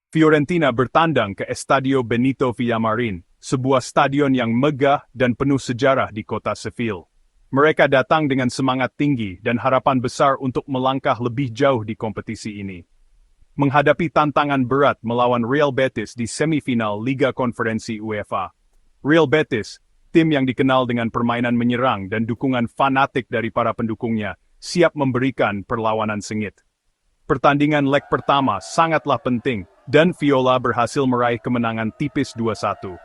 Fiorentina bertandang ke Estadio Benito Villamarin, sebuah stadion yang megah dan penuh sejarah di kota Seville. Mereka datang dengan semangat tinggi dan harapan besar untuk melangkah lebih jauh di kompetisi ini. Menghadapi tantangan berat melawan Real Betis di semifinal Liga Konferensi UEFA. Real Betis, tim yang dikenal dengan permainan menyerang dan dukungan fanatik dari para pendukungnya, siap memberikan perlawanan sengit. Pertandingan leg pertama sangatlah penting, dan Viola berhasil meraih kemenangan tipis 2-1.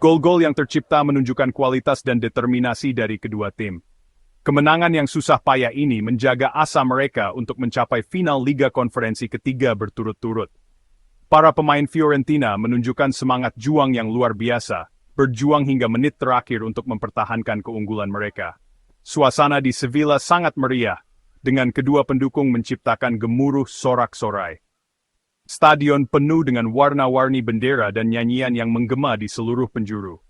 Gol-gol yang tercipta menunjukkan kualitas dan determinasi dari kedua tim. Kemenangan yang susah payah ini menjaga asa mereka untuk mencapai final Liga Konferensi ketiga berturut-turut. Para pemain Fiorentina menunjukkan semangat juang yang luar biasa, berjuang hingga menit terakhir untuk mempertahankan keunggulan mereka. Suasana di Sevilla sangat meriah, dengan kedua pendukung menciptakan gemuruh sorak-sorai. Stadion penuh dengan warna-warni bendera dan nyanyian yang menggema di seluruh penjuru.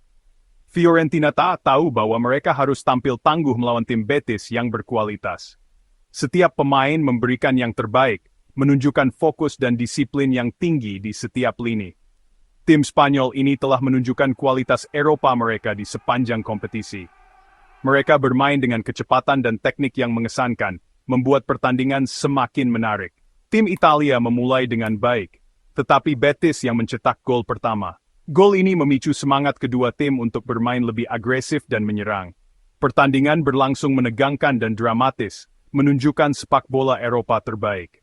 Fiorentina tak tahu bahwa mereka harus tampil tangguh melawan tim Betis yang berkualitas. Setiap pemain memberikan yang terbaik, menunjukkan fokus dan disiplin yang tinggi di setiap lini. Tim Spanyol ini telah menunjukkan kualitas Eropa mereka di sepanjang kompetisi. Mereka bermain dengan kecepatan dan teknik yang mengesankan, membuat pertandingan semakin menarik. Tim Italia memulai dengan baik, tetapi Betis yang mencetak gol pertama. Gol ini memicu semangat kedua tim untuk bermain lebih agresif dan menyerang. Pertandingan berlangsung menegangkan dan dramatis, menunjukkan sepak bola Eropa terbaik.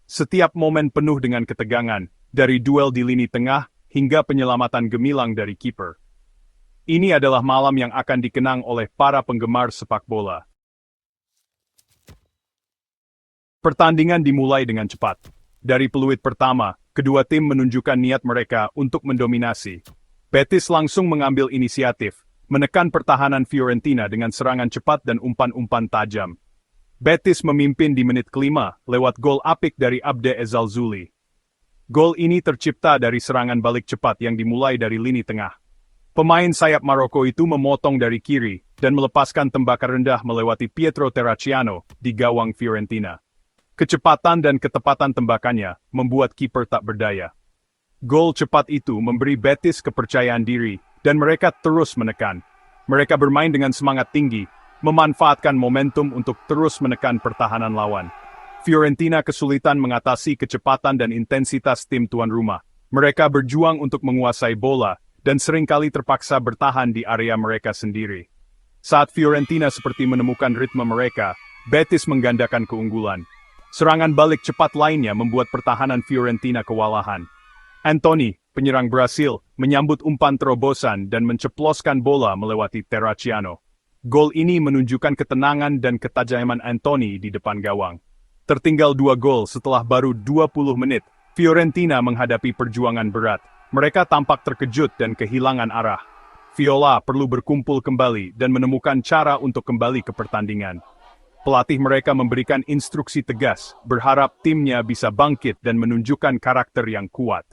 Setiap momen penuh dengan ketegangan, dari duel di lini tengah hingga penyelamatan gemilang dari kiper. Ini adalah malam yang akan dikenang oleh para penggemar sepak bola. Pertandingan dimulai dengan cepat. Dari peluit pertama, kedua tim menunjukkan niat mereka untuk mendominasi. Betis langsung mengambil inisiatif, menekan pertahanan Fiorentina dengan serangan cepat dan umpan-umpan tajam. Betis memimpin di menit kelima lewat gol apik dari Abde Ezzalzouli. Gol ini tercipta dari serangan balik cepat yang dimulai dari lini tengah. Pemain sayap Maroko itu memotong dari kiri dan melepaskan tembakan rendah melewati Pietro Terracciano di gawang Fiorentina. Kecepatan dan ketepatan tembakannya membuat kiper tak berdaya. Gol cepat itu memberi Betis kepercayaan diri, dan mereka terus menekan. Mereka bermain dengan semangat tinggi, memanfaatkan momentum untuk terus menekan pertahanan lawan. Fiorentina kesulitan mengatasi kecepatan dan intensitas tim tuan rumah. Mereka berjuang untuk menguasai bola, dan seringkali terpaksa bertahan di area mereka sendiri. Saat Fiorentina seperti menemukan ritme mereka, Betis menggandakan keunggulan. Serangan balik cepat lainnya membuat pertahanan Fiorentina kewalahan. Antony, penyerang Brasil, menyambut umpan terobosan dan menceploskan bola melewati Terracciano. Gol ini menunjukkan ketenangan dan ketajaman Antony di depan gawang. Tertinggal 2 gol setelah baru 20 menit, Fiorentina menghadapi perjuangan berat. Mereka tampak terkejut dan kehilangan arah. Viola perlu berkumpul kembali dan menemukan cara untuk kembali ke pertandingan. Pelatih mereka memberikan instruksi tegas, berharap timnya bisa bangkit dan menunjukkan karakter yang kuat.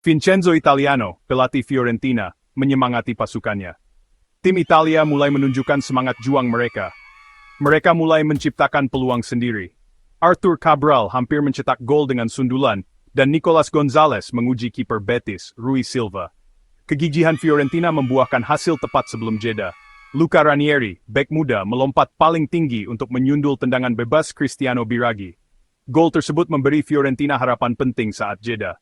Vincenzo Italiano, pelatih Fiorentina, menyemangati pasukannya. Tim Italia mulai menunjukkan semangat juang mereka. Mereka mulai menciptakan peluang sendiri. Arthur Cabral hampir mencetak gol dengan sundulan, dan Nicolas Gonzalez menguji kiper Betis, Rui Silva. Kegigihan Fiorentina membuahkan hasil tepat sebelum jeda. Luca Ranieri, bek muda, melompat paling tinggi untuk menyundul tendangan bebas Cristiano Biraghi. Gol tersebut memberi Fiorentina harapan penting saat jeda.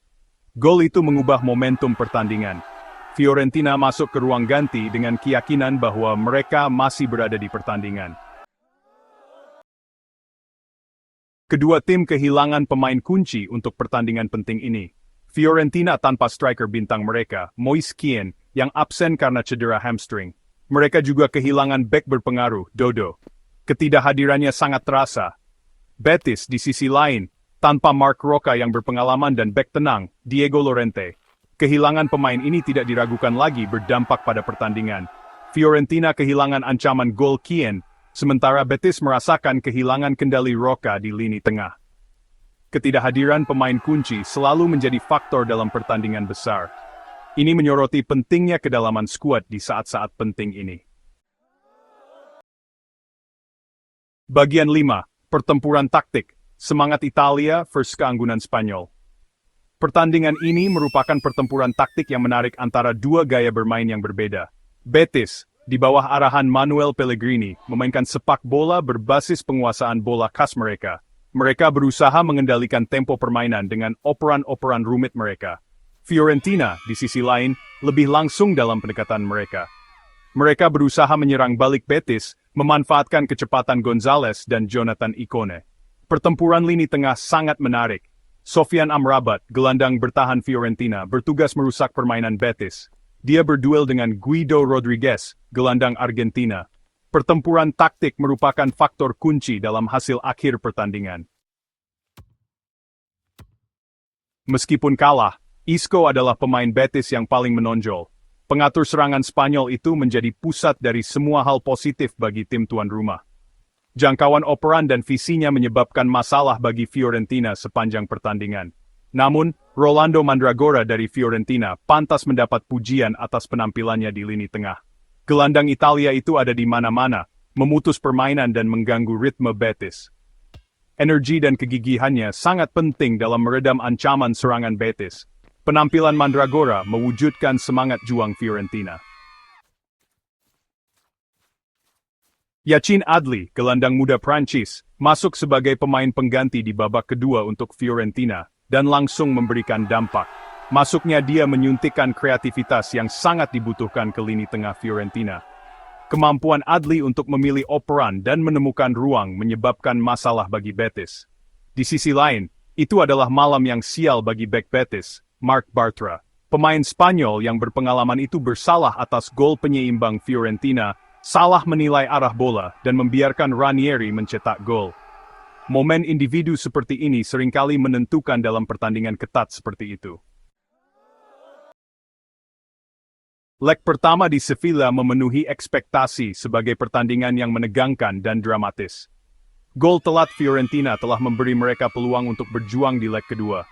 Gol itu mengubah momentum pertandingan. Fiorentina masuk ke ruang ganti dengan keyakinan bahwa mereka masih berada di pertandingan. Kedua tim kehilangan pemain kunci untuk pertandingan penting ini. Fiorentina tanpa striker bintang mereka, Moise Kean, yang absen karena cedera hamstring. Mereka juga kehilangan bek berpengaruh, Dodo. Ketidakhadirannya sangat terasa. Betis di sisi lain, tanpa Marc Roca yang berpengalaman dan bek tenang, Diego Llorente. Kehilangan pemain ini tidak diragukan lagi berdampak pada pertandingan. Fiorentina kehilangan ancaman gol Kean, sementara Betis merasakan kehilangan kendali Roca di lini tengah. Ketidakhadiran pemain kunci selalu menjadi faktor dalam pertandingan besar. Ini menyoroti pentingnya kedalaman skuad di saat-saat penting ini. Bagian 5. Pertempuran taktik. Semangat Italia versus keanggunan Spanyol. Pertandingan ini merupakan pertempuran taktik yang menarik antara dua gaya bermain yang berbeda. Betis, di bawah arahan Manuel Pellegrini, memainkan sepak bola berbasis penguasaan bola khas mereka. Mereka berusaha mengendalikan tempo permainan dengan operan-operan rumit mereka. Fiorentina, di sisi lain, lebih langsung dalam pendekatan mereka. Mereka berusaha menyerang balik Betis, memanfaatkan kecepatan Gonzalez dan Jonathan Ikone. Pertempuran lini tengah sangat menarik. Sofyan Amrabat, gelandang bertahan Fiorentina, bertugas merusak permainan Betis. Dia berduel dengan Guido Rodriguez, gelandang Argentina. Pertempuran taktik merupakan faktor kunci dalam hasil akhir pertandingan. Meskipun kalah, Isco adalah pemain Betis yang paling menonjol. Pengatur serangan Spanyol itu menjadi pusat dari semua hal positif bagi tim tuan rumah. Jangkauan operan dan visinya menyebabkan masalah bagi Fiorentina sepanjang pertandingan. Namun, Rolando Mandragora dari Fiorentina pantas mendapat pujian atas penampilannya di lini tengah. Gelandang Italia itu ada di mana-mana, memutus permainan dan mengganggu ritme Betis. Energi dan kegigihannya sangat penting dalam meredam ancaman serangan Betis. Penampilan Mandragora mewujudkan semangat juang Fiorentina. Yacine Adli, gelandang muda Prancis, masuk sebagai pemain pengganti di babak kedua untuk Fiorentina, dan langsung memberikan dampak. Masuknya dia menyuntikkan kreativitas yang sangat dibutuhkan ke lini tengah Fiorentina. Kemampuan Adli untuk memilih operan dan menemukan ruang menyebabkan masalah bagi Betis. Di sisi lain, itu adalah malam yang sial bagi bek Betis, Marc Bartra. Pemain Spanyol yang berpengalaman itu bersalah atas gol penyeimbang Fiorentina, salah menilai arah bola dan membiarkan Ranieri mencetak gol. Momen individu seperti ini seringkali menentukan dalam pertandingan ketat seperti itu. Leg pertama di Sevilla memenuhi ekspektasi sebagai pertandingan yang menegangkan dan dramatis. Gol telat Fiorentina telah memberi mereka peluang untuk berjuang di leg kedua.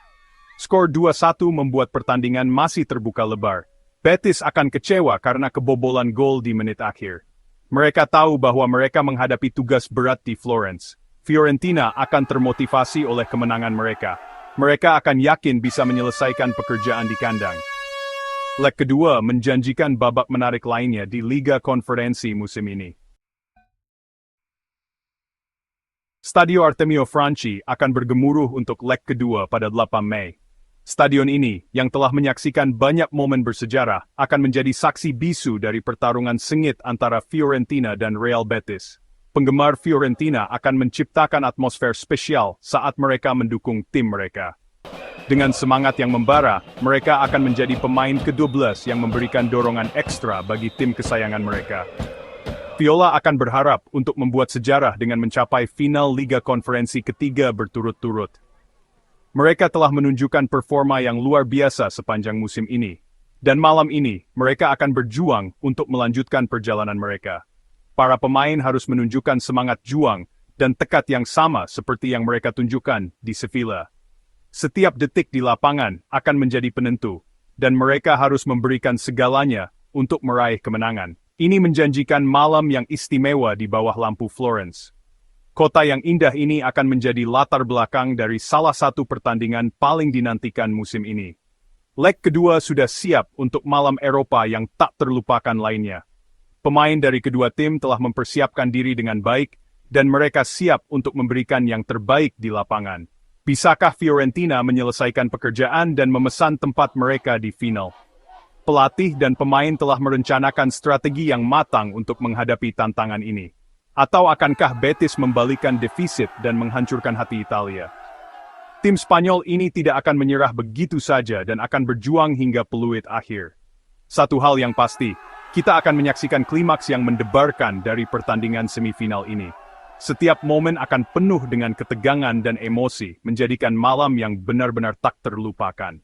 Skor 2-1 membuat pertandingan masih terbuka lebar. Betis akan kecewa karena kebobolan gol di menit akhir. Mereka tahu bahwa mereka menghadapi tugas berat di Florence. Fiorentina akan termotivasi oleh kemenangan mereka. Mereka akan yakin bisa menyelesaikan pekerjaan di kandang. Leg kedua menjanjikan babak menarik lainnya di Liga Konferensi musim ini. Stadio Artemio Franchi akan bergemuruh untuk leg kedua pada 8 Mei. Stadion ini, yang telah menyaksikan banyak momen bersejarah, akan menjadi saksi bisu dari pertarungan sengit antara Fiorentina dan Real Betis. Penggemar Fiorentina akan menciptakan atmosfer spesial saat mereka mendukung tim mereka. Dengan semangat yang membara, mereka akan menjadi pemain ke-12 yang memberikan dorongan ekstra bagi tim kesayangan mereka. Viola akan berharap untuk membuat sejarah dengan mencapai final Liga Konferensi ketiga berturut-turut. Mereka telah menunjukkan performa yang luar biasa sepanjang musim ini. Dan malam ini, mereka akan berjuang untuk melanjutkan perjalanan mereka. Para pemain harus menunjukkan semangat juang dan tekad yang sama seperti yang mereka tunjukkan di Sevilla. Setiap detik di lapangan akan menjadi penentu, dan mereka harus memberikan segalanya untuk meraih kemenangan. Ini menjanjikan malam yang istimewa di bawah lampu Florence. Kota yang indah ini akan menjadi latar belakang dari salah satu pertandingan paling dinantikan musim ini. Leg kedua sudah siap untuk malam Eropa yang tak terlupakan lainnya. Pemain dari kedua tim telah mempersiapkan diri dengan baik, dan mereka siap untuk memberikan yang terbaik di lapangan. Bisakah Fiorentina menyelesaikan pekerjaan dan memesan tempat mereka di final? Pelatih dan pemain telah merencanakan strategi yang matang untuk menghadapi tantangan ini. Atau akankah Betis membalikan defisit dan menghancurkan hati Italia? Tim Spanyol ini tidak akan menyerah begitu saja dan akan berjuang hingga peluit akhir. Satu hal yang pasti, kita akan menyaksikan klimaks yang mendebarkan dari pertandingan semifinal ini. Setiap momen akan penuh dengan ketegangan dan emosi, menjadikan malam yang benar-benar tak terlupakan.